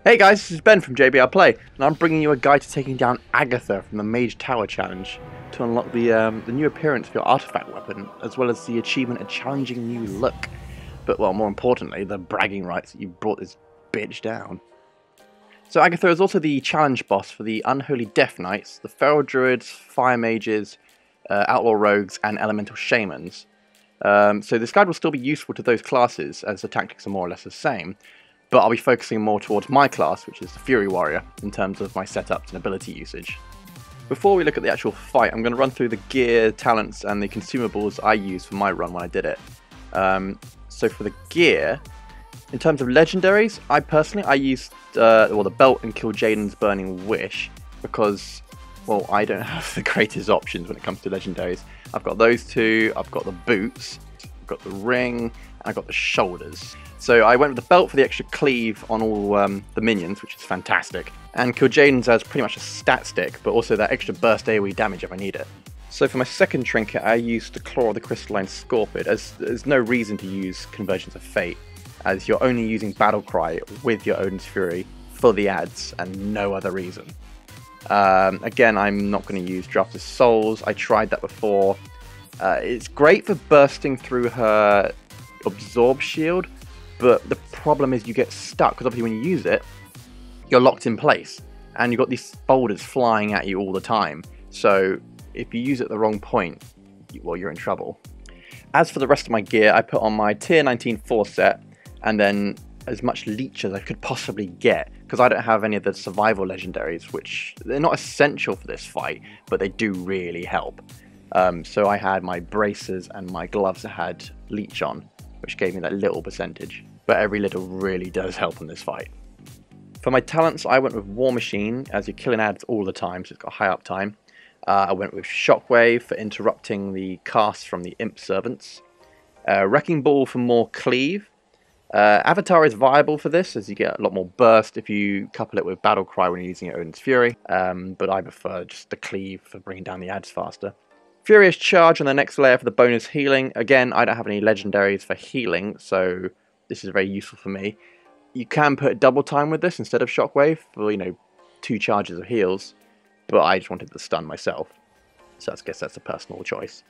Hey guys, this is Ben from JBR Play, and I'm bringing you a guide to taking down Agatha from the Mage Tower challenge to unlock the new appearance of your artifact weapon, as well as the achievement A Challenging New Look. But, well, more importantly, the bragging rights that you brought this bitch down. So Agatha is also the challenge boss for the Unholy Death Knights, the Feral Druids, Fire Mages, Outlaw Rogues, and Elemental Shamans. So this guide will still be useful to those classes, as the tactics are more or less the same. But I'll be focusing more towards my class, which is the Fury Warrior, in terms of my setups and ability usage. Before we look at the actual fight, I'm going to run through the gear, talents, and the consumables I used for my run when I did it. So for the gear, in terms of legendaries, I used the belt and Kil'Jaden's Burning Wish, because, well, I don't have the greatest options when it comes to legendaries. I've got those two, I've got the boots, I've got the ring, and I've got the shoulders. So I went with the belt for the extra cleave on all the minions, which is fantastic. And Kil'Jaden's has pretty much a stat stick, but also that extra burst AoE damage if I need it. So for my second trinket, I used the Claw of the Crystalline Scorpion, as there's no reason to use Convergence of Fate, as you're only using Battle Cry with your Odin's Fury for the ads and no other reason. Again, I'm not going to use Draft of Souls. I tried that before. It's great for bursting through her Absorb shield, but the problem is you get stuck, because obviously when you use it, you're locked in place, and you've got these boulders flying at you all the time. So if you use it at the wrong point, well, you're in trouble. As for the rest of my gear, I put on my tier 19 4 set, and then as much leech as I could possibly get, because I don't have any of the survival legendaries, which they're not essential for this fight, but they do really help. So I had my braces and my gloves that had leech on, which gave me that little percentage, but every little really does help in this fight. For my talents, I went with War Machine, as you're killing ads all the time, so it's got high uptime. I went with Shockwave for interrupting the cast from the Imp servants. Wrecking Ball for more cleave. Avatar is viable for this, as you get a lot more burst if you couple it with Battle Cry when you're using Odin's Fury, but I prefer just the cleave for bringing down the ads faster. Furious Charge on the next layer for the bonus healing. Again, I don't have any legendaries for healing, so this is very useful for me. You can put double time with this instead of Shockwave for, 2 charges of heals, but I just wanted the stun myself, so I guess that's a personal choice.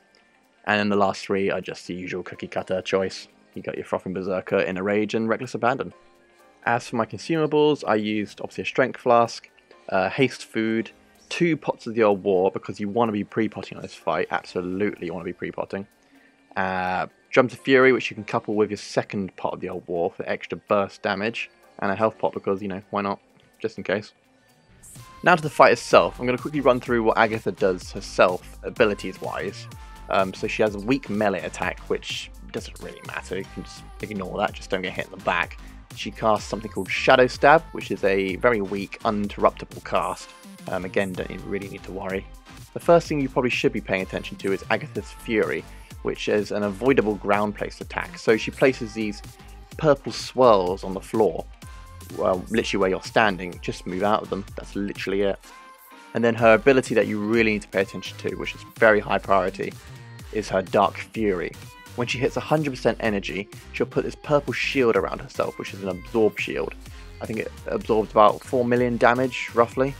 And then the last 3 are just the usual cookie cutter choice. You got your Frothing Berserker, Inner Rage, and Reckless Abandon. As for my consumables, I used obviously a Strength Flask, Haste Food, 2 pots of the Old War, because you want to be pre-potting on this fight. Absolutely you want to be pre-potting. Drums of Fury, which you can couple with your second pot of the Old War for extra burst damage, and a health pot because, why not, just in case. Now to the fight itself. I'm going to quickly run through what Agatha does herself, abilities-wise. So she has a weak melee attack, which doesn't really matter. You can just ignore that, just don't get hit in the back. She casts something called Shadow Stab, which is a very weak, uninterruptible cast. Again, don't really need to worry. The first thing you probably should be paying attention to is Agatha's Fury, which is an avoidable ground-placed attack. So she places these purple swirls on the floor, well, literally where you're standing. Just move out of them, that's literally it. And then her ability that you really need to pay attention to, which is very high priority, is her Dark Fury. When she hits 100% energy, she'll put this purple shield around herself, which is an absorb shield. I think it absorbs about 4 million damage, roughly.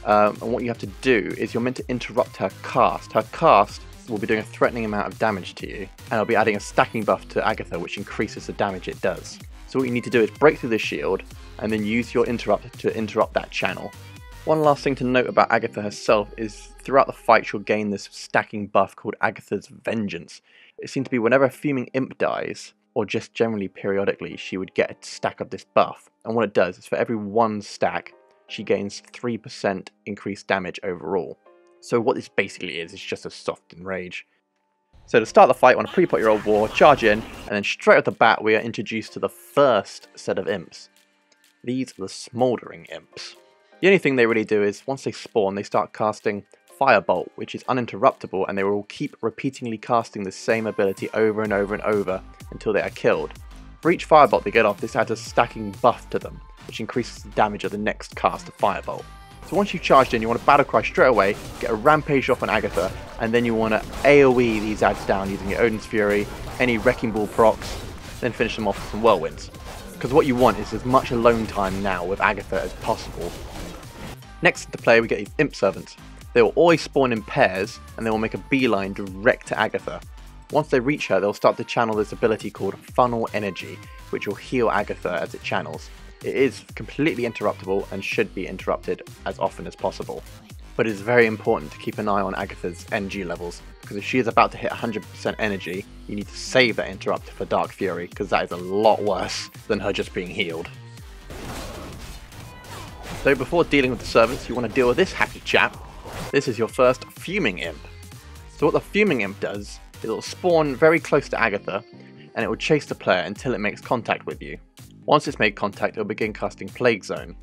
And what you have to do is you're meant to interrupt her cast. Her cast will be doing a threatening amount of damage to you, and it'll be adding a stacking buff to Agatha, which increases the damage it does. So what you need to do is break through the shield, and then use your interrupt to interrupt that channel. One last thing to note about Agatha herself is throughout the fight she'll gain this stacking buff called Agatha's Vengeance. It seemed to be whenever a Fuming Imp dies, or just generally periodically, she would get a stack of this buff. And what it does is for every 1 stack, she gains 3% increased damage overall. So what this basically is just a soft enrage. So to start the fight, want to pre-pot your Old War, charge in, and then straight off the bat we are introduced to the first set of Imps. These are the Smouldering Imps. The only thing they really do is, once they spawn, they start casting Firebolt, which is uninterruptible, and they will keep repeatedly casting the same ability over and over and over until they are killed. For each Firebolt they get off, this adds a stacking buff to them, which increases the damage of the next cast of Firebolt. So once you've charged in, you want to Battle Cry straight away, get a Rampage off on Agatha, and then you want to AoE these ads down using your Odin's Fury, any Wrecking Ball procs, then finish them off with some Whirlwinds. because what you want is as much alone time now with Agatha as possible. Next to play we get these Imp Servants. They will always spawn in pairs and they will make a beeline direct to Agatha. Once they reach her, they'll start to channel this ability called Funnel Energy, which will heal Agatha as it channels. It is completely interruptible and should be interrupted as often as possible. But it is very important to keep an eye on Agatha's NG levels, because if she is about to hit 100% energy, you need to save that interrupt for Dark Fury, because that is a lot worse than her just being healed. So before dealing with the servants, you want to deal with this happy chap. This is your first Fuming Imp. So what the Fuming Imp does, it will spawn very close to Agatha, and it will chase the player until it makes contact with you. Once it's made contact, it will begin casting Plague Zone.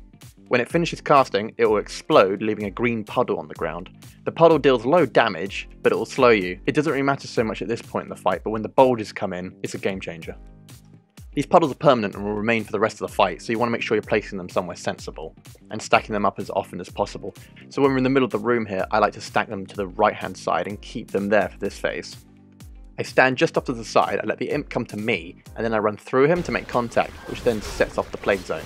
When it finishes casting, it will explode, leaving a green puddle on the ground. The puddle deals low damage, but it will slow you. It doesn't really matter so much at this point in the fight, but when the boulders come in, it's a game changer. These puddles are permanent and will remain for the rest of the fight, so you want to make sure you're placing them somewhere sensible, and stacking them up as often as possible. So when we're in the middle of the room here, I like to stack them to the right hand side and keep them there for this phase. I stand just off to the side, I let the imp come to me, and then I run through him to make contact, which then sets off the Plague Zone.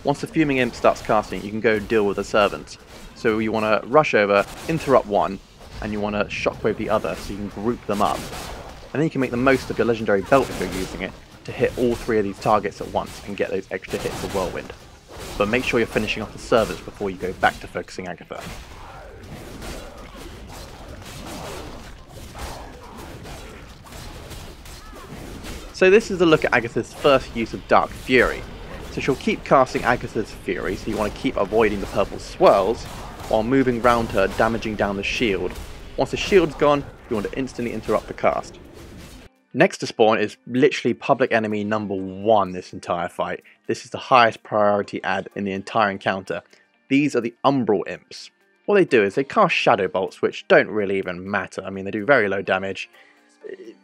Once the Fuming Imp starts casting, you can go deal with the servants. So you want to rush over, interrupt one, and you want to shockwave the other, so you can group them up. And then you can make the most of your legendary belt if you're using it, to hit all three of these targets at once and get those extra hits of Whirlwind. But make sure you're finishing off the servants before you go back to focusing Agatha. So this is a look at Agatha's first use of Dark Fury. So she'll keep casting Agatha's Fury, so you want to keep avoiding the purple swirls, while moving around her, damaging down the shield. Once the shield's gone, you want to instantly interrupt the cast. Next to spawn is literally public enemy number 1 this entire fight. This is the highest priority ad in the entire encounter. These are the Umbral Imps. What they do is they cast Shadow Bolts, which don't really even matter. I mean, they do very low damage.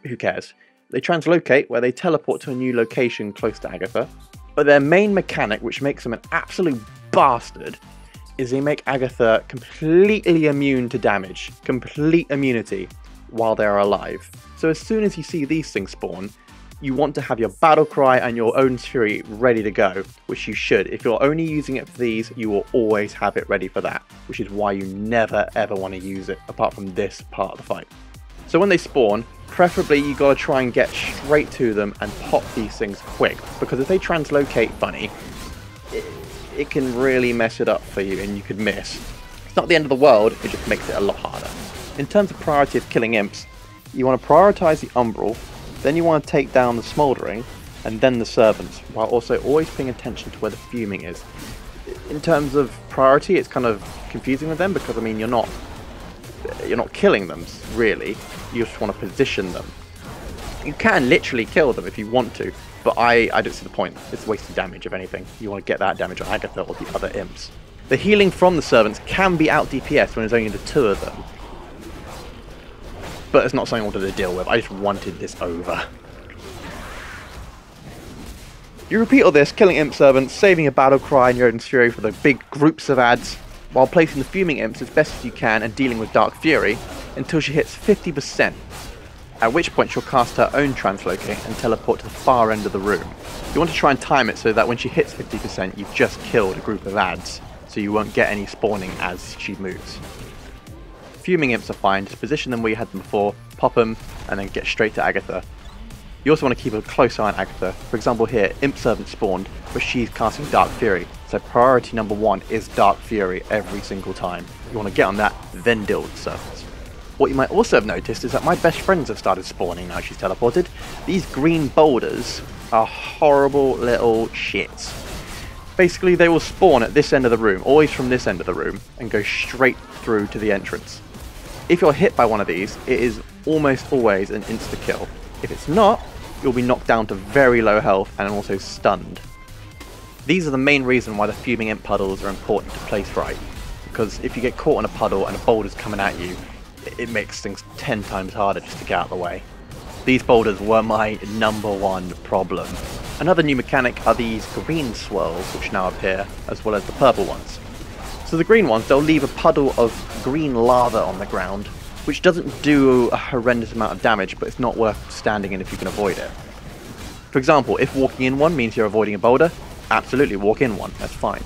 Who cares? They translocate, where they teleport to a new location close to Agatha. But their main mechanic, which makes them an absolute bastard, is they make Agatha completely immune to damage. Complete immunity while they are alive. So as soon as you see these things spawn, you want to have your battle cry and your own fury ready to go, which you should. If you're only using it for these, you will always have it ready for that, which is why you never ever want to use it apart from this part of the fight. So when they spawn, preferably you gotta try and get straight to them and pop these things quick, because if they translocate funny, it can really mess it up for you and you could miss. It's not the end of the world, it just makes it a lot harder. In terms of priority of killing imps, you want to prioritize the Umbral, then you want to take down the Smouldering, and then the Servants, while also always paying attention to where the Fuming is. In terms of priority, it's kind of confusing with them, because I mean you're not killing them really, you just want to position them. You can literally kill them if you want to, but I don't see the point. It's wasting damage if anything. You want to get that damage on Agatha or the other imps. The healing from the servants can be out DPS when there's only the 2 of them, but it's not something I wanted to deal with. I just wanted this over. You repeat all this, killing imp servants, saving a battle cry and your own fury for the big groups of ads, while placing the Fuming Imps as best as you can and dealing with Dark Fury until she hits 50%, at which point she'll cast her own Translocate and teleport to the far end of the room. You want to try and time it so that when she hits 50% you've just killed a group of ads, so you won't get any spawning as she moves. Fuming Imps are fine, just position them where you had them before, pop them, and then get straight to Agatha. You also want to keep a close eye on Agatha. For example here, Imp Servant spawned, but she's casting Dark Fury, so priority number 1 is Dark Fury every single time. You want to get on that, then deal with the servants. What you might also have noticed is that my best friends have started spawning now she's teleported. These green boulders are horrible little shits. Basically they will spawn at this end of the room, always from this end of the room, and go straight through to the entrance. If you're hit by one of these, it is almost always an insta-kill. If it's not, you'll be knocked down to very low health and also stunned. These are the main reason why the Fuming Imp puddles are important to place right, because if you get caught in a puddle and a boulder's coming at you, it makes things 10 times harder just to get out of the way. These boulders were my #1 problem. Another new mechanic are these green swirls which now appear, as well as the purple ones. So the green ones, they'll leave a puddle of green lava on the ground, which doesn't do a horrendous amount of damage, but it's not worth standing in if you can avoid it. For example, if walking in one means you're avoiding a boulder, absolutely walk in one, that's fine.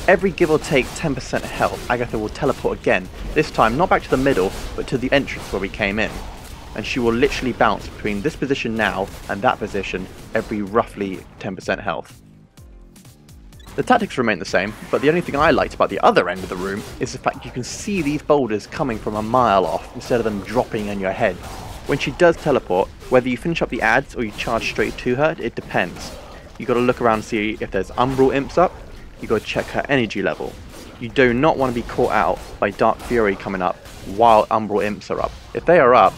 Every give or take 10% health, Agatha will teleport again, this time not back to the middle, but to the entrance where we came in. And she will literally bounce between this position now and that position every roughly 10% health. The tactics remain the same, but the only thing I liked about the other end of the room is the fact you can see these boulders coming from a mile off instead of them dropping on your head. When she does teleport, whether you finish up the ads or you charge straight to her, it depends. You got to look around and see if there's umbral imps up. You got to check her energy level. You do not want to be caught out by Dark Fury coming up while umbral imps are up. If they are up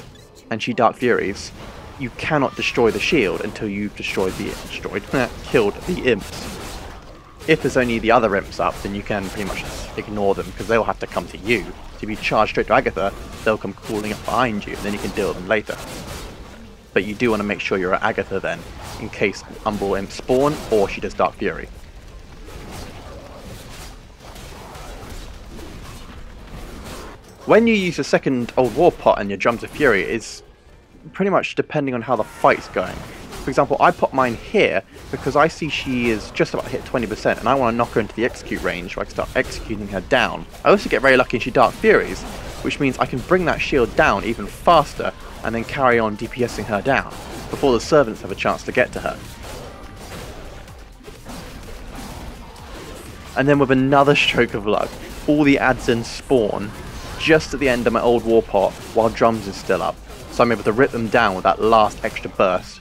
and she Dark Furies, you cannot destroy the shield until you've killed the imps. If there's only the other imps up, then you can pretty much ignore them because they'll have to come to you. So if you charge straight to Agatha, they'll come crawling up behind you and then you can deal with them later. But you do want to make sure you're at Agatha then, in case umbral imps spawn or she does Dark Fury. When you use the second Old War pot and your Drums of Fury, it's pretty much depending on how the fight's going. For example, I put mine here because I see she is just about to hit 20% and I want to knock her into the execute range so I can start executing her down. I also get very lucky and she Dark Furies, which means I can bring that shield down even faster and then carry on DPSing her down before the servants have a chance to get to her. And then with another stroke of luck, all the ads then spawn just at the end of my Old War pot while Drums is still up, so I'm able to rip them down with that last extra burst.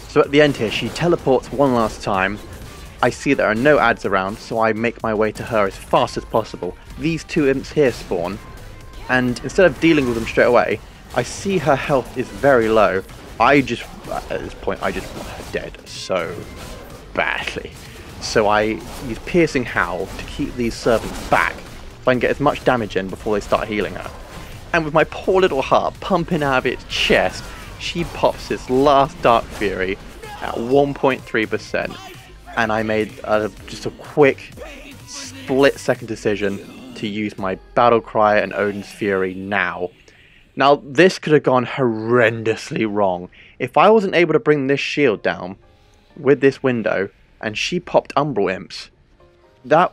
So at the end here, she teleports one last time. I see there are no ads around, so I make my way to her as fast as possible. These two imps here spawn, and instead of dealing with them straight away, I see her health is very low. At this point, I just want her dead so badly. So I use Piercing Howl to keep these servants back, so I can get as much damage in before they start healing her. And with my poor little heart pumping out of its chest, she pops this last Dark Fury at 1.3%, and I made just a quick split-second decision to use my Battle Cry and Odin's Fury now. Now, this could have gone horrendously wrong. If I wasn't able to bring this shield down with this window, and she popped umbral imps, that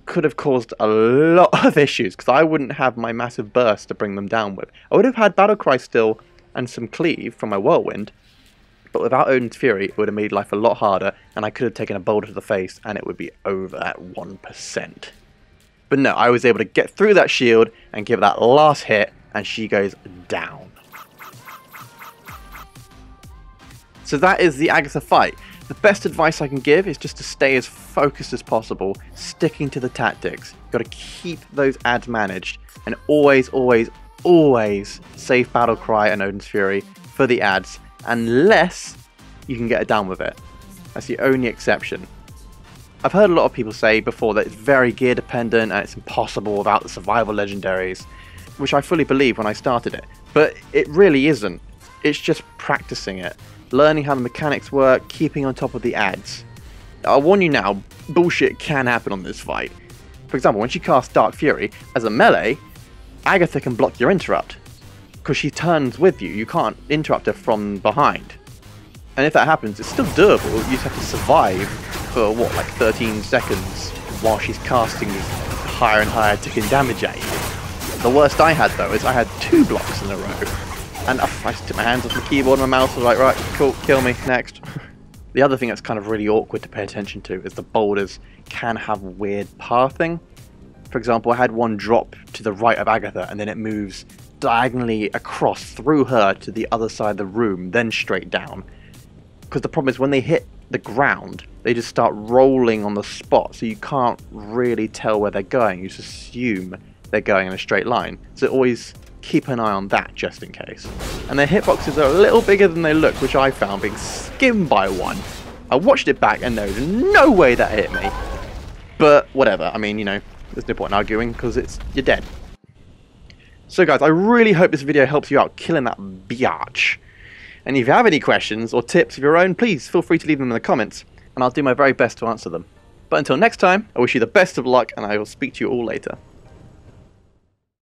could have caused a lot of issues, because I wouldn't have my massive burst to bring them down with. I would have had Battle Cry still, and some cleave from my whirlwind, but without Odin's Fury it would have made life a lot harder, and I could have taken a boulder to the face and it would be over at 1%. But no, I was able to get through that shield and give that last hit, and she goes down. So that is the Agatha fight. The best advice I can give is just to stay as focused as possible, sticking to the tactics. You've got to keep those ads managed, and always save Battle Cry and Odin's Fury for the ads, unless you can get it down with it. That's the only exception. I've heard a lot of people say before that it's very gear dependent and it's impossible without the survival legendaries, which I fully believe when I started it, but it really isn't. It's just practicing it, learning how the mechanics work, keeping on top of the ads. I'll warn you now, bullshit can happen on this fight. For example, when she casts Dark Fury, as a melee, Agatha can block your interrupt, because she turns with you. You can't interrupt her from behind. And if that happens, it's still doable. You just have to survive for, what, like 13 seconds while she's casting higher and higher ticking damage at you. The worst I had, though, is I had 2 blocks in a row. And I just took my hands off my keyboard and my mouse, was like, right, cool, kill me, next. The other thing that's kind of really awkward to pay attention to is the boulders can have weird pathing. For example, I had one drop to the right of Agatha, and then it moves diagonally across through her to the other side of the room, then straight down. Because the problem is when they hit the ground, they just start rolling on the spot, so you can't really tell where they're going. You just assume they're going in a straight line. So always keep an eye on that just in case. And their hitboxes are a little bigger than they look, which I found being skimmed by one. I watched it back and there's no way that hit me. But whatever, I mean, you know, there's no point in arguing because you're dead. So guys, I really hope this video helps you out killing that biatch. And if you have any questions or tips of your own, please feel free to leave them in the comments, and I'll do my very best to answer them. But until next time, I wish you the best of luck, and I will speak to you all later.